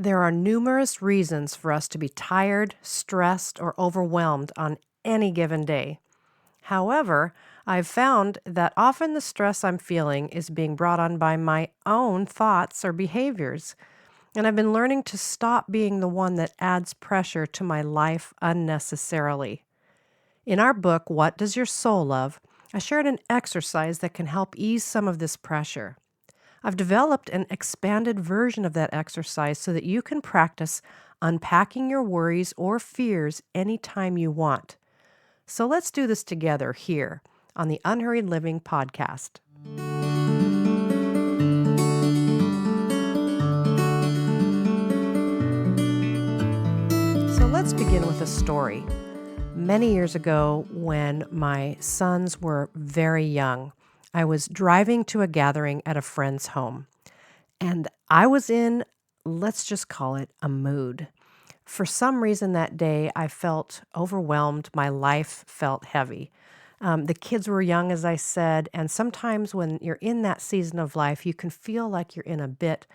There are numerous reasons for us to be tired, stressed, or overwhelmed on any given day. However, I've found that often the stress I'm feeling is being brought on by my own thoughts or behaviors. And I've been learning to stop being the one that adds pressure to my life unnecessarily. In our book, What Does Your Soul Love? I shared an exercise that can help ease some of this pressure. I've developed an expanded version of that exercise so that you can practice unpacking your worries or fears anytime you want. So let's do this together here on the Unhurried Living Podcast. So let's begin with a story. Many years ago, when my sons were very young, I was driving to a gathering at a friend's home. And I was in, let's just call it a mood. For some reason that day, I felt overwhelmed. My life felt heavy. The kids were young, as I said, and sometimes when you're in that season of life, you can feel like you're in a bit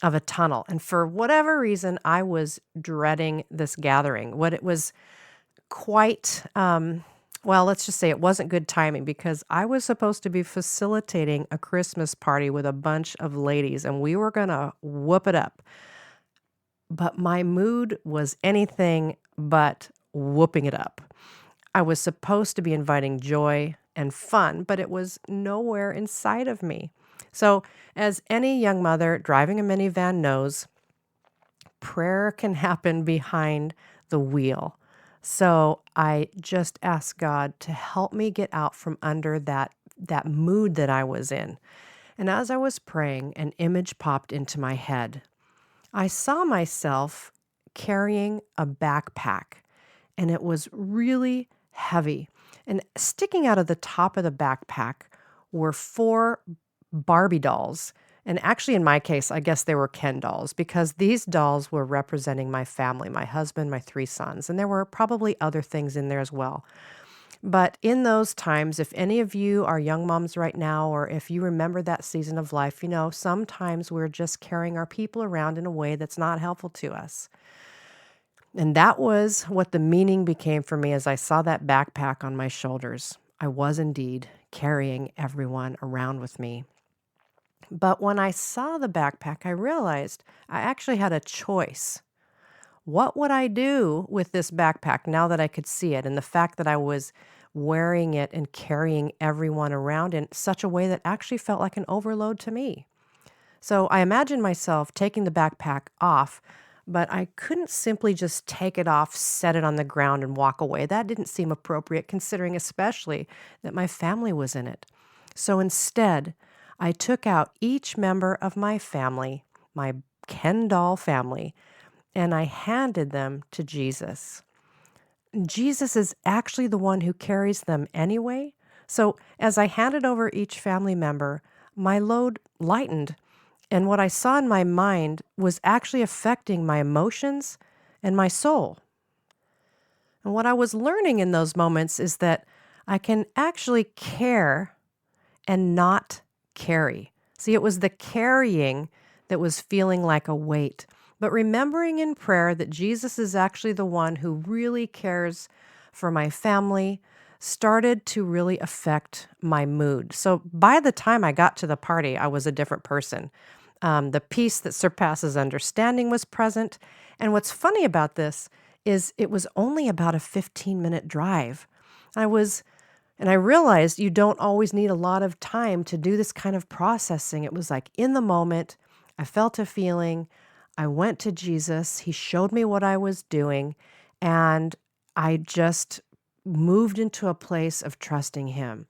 of a tunnel. And for whatever reason, I was dreading this gathering. What it was quite, well, let's just say it wasn't good timing because I was supposed to be facilitating a Christmas party with a bunch of ladies and we were going to whoop it up. But my mood was anything but whooping it up. I was supposed to be inviting joy and fun, but it was nowhere inside of me. So, as any young mother driving a minivan knows, prayer can happen behind the wheel. So I just asked God to help me get out from under that mood that I was in. And as I was praying, an image popped into my head. I saw myself carrying a backpack, and it was really heavy. And sticking out of the top of the backpack were 4 Barbie dolls. And actually, in my case, I guess they were Ken dolls because these dolls were representing my family, my husband, my 3 sons. And there were probably other things in there as well. But in those times, if any of you are young moms right now, or if you remember that season of life, sometimes we're just carrying our people around in a way that's not helpful to us. And that was what the meaning became for me as I saw that backpack on my shoulders. I was indeed carrying everyone around with me. But when I saw the backpack, I realized I actually had a choice. What would I do with this backpack now that I could see it? And the fact that I was wearing it and carrying everyone around in such a way that actually felt like an overload to me. So I imagined myself taking the backpack off, but I couldn't simply just take it off, set it on the ground, and walk away. That didn't seem appropriate, considering especially that my family was in it. So instead, I took out each member of my family, my Ken doll family, and I handed them to Jesus. Jesus is actually the one who carries them anyway. So as I handed over each family member, my load lightened. And what I saw in my mind was actually affecting my emotions and my soul. And what I was learning in those moments is that I can actually care and not carry. See, it was the carrying that was feeling like a weight. But remembering in prayer that Jesus is actually the one who really cares for my family started to really affect my mood. So by the time I got to the party, I was a different person. The peace that surpasses understanding was present. And what's funny about this is it was only about a 15-minute drive. And I realized you don't always need a lot of time to do this kind of processing. It was like in the moment, I felt a feeling. I went to Jesus. He showed me what I was doing. And I just moved into a place of trusting him.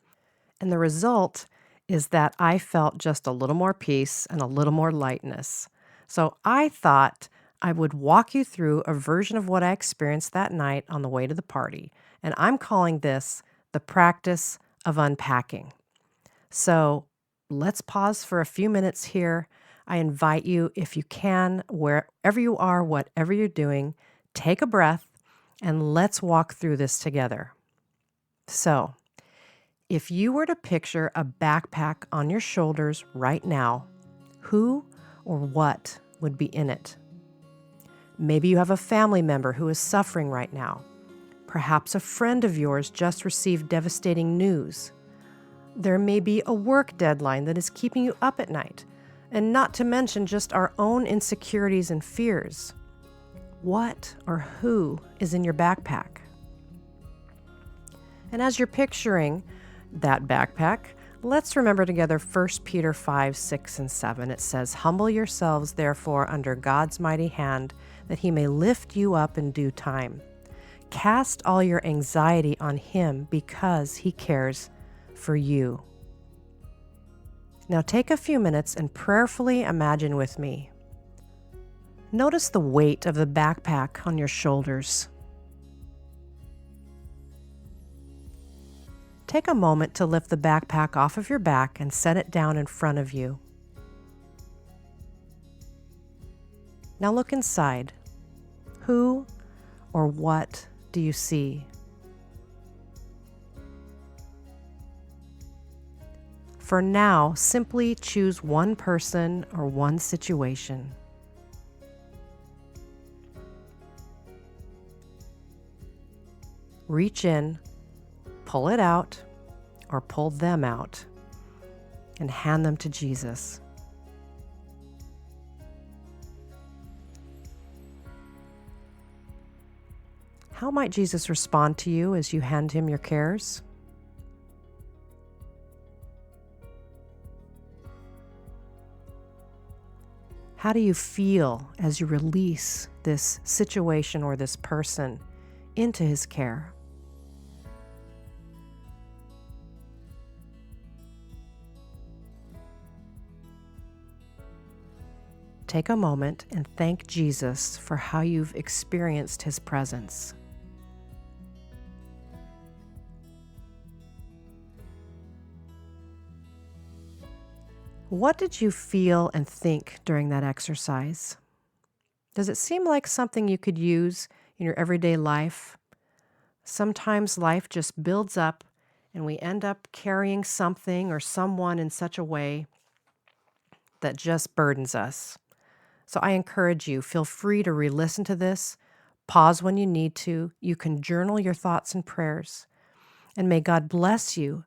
And the result is that I felt just a little more peace and a little more lightness. So I thought I would walk you through a version of what I experienced that night on the way to the party. And I'm calling this the practice of unpacking. So let's pause for a few minutes here. I invite you, if you can, wherever you are, whatever you're doing, take a breath and let's walk through this together. So, if you were to picture a backpack on your shoulders right now, who or what would be in it? Maybe you have a family member who is suffering right now. Perhaps a friend of yours just received devastating news. There may be a work deadline that is keeping you up at night, and not to mention just our own insecurities and fears. What or who is in your backpack? And as you're picturing that backpack, let's remember together 1 Peter 5, 6, and 7. It says, "Humble yourselves, therefore, under God's mighty hand, that he may lift you up in due time. Cast all your anxiety on him because he cares for you." Now take a few minutes and prayerfully imagine with me. Notice the weight of the backpack on your shoulders. Take a moment to lift the backpack off of your back and set it down in front of you. Now look inside. Who or what do you see? For now, simply choose one person or one situation. Reach in, pull it out, or pull them out, and hand them to Jesus. How might Jesus respond to you as you hand him your cares? How do you feel as you release this situation or this person into his care? Take a moment and thank Jesus for how you've experienced his presence. What did you feel and think during that exercise? Does it seem like something you could use in your everyday life? Sometimes life just builds up and we end up carrying something or someone in such a way that just burdens us. So I encourage you, feel free to re-listen to this, pause when you need to. You can journal your thoughts and prayers. And may God bless you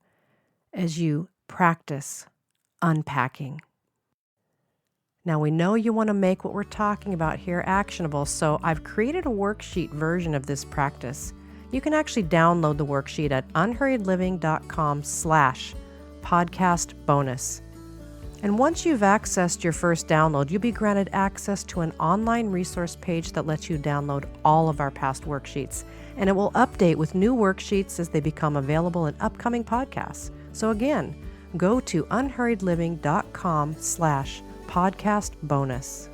as you practice unpacking. Now we know you want to make what we're talking about here actionable, so I've created a worksheet version of this practice. You can actually download the worksheet at unhurriedliving.com/podcast bonus. And once you've accessed your first download, you'll be granted access to an online resource page that lets you download all of our past worksheets. And it will update with new worksheets as they become available in upcoming podcasts. So again, go to unhurriedliving.com/podcast bonus.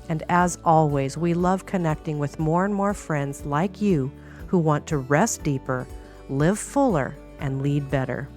And as always, we love connecting with more and more friends like you who want to rest deeper, live fuller, and lead better.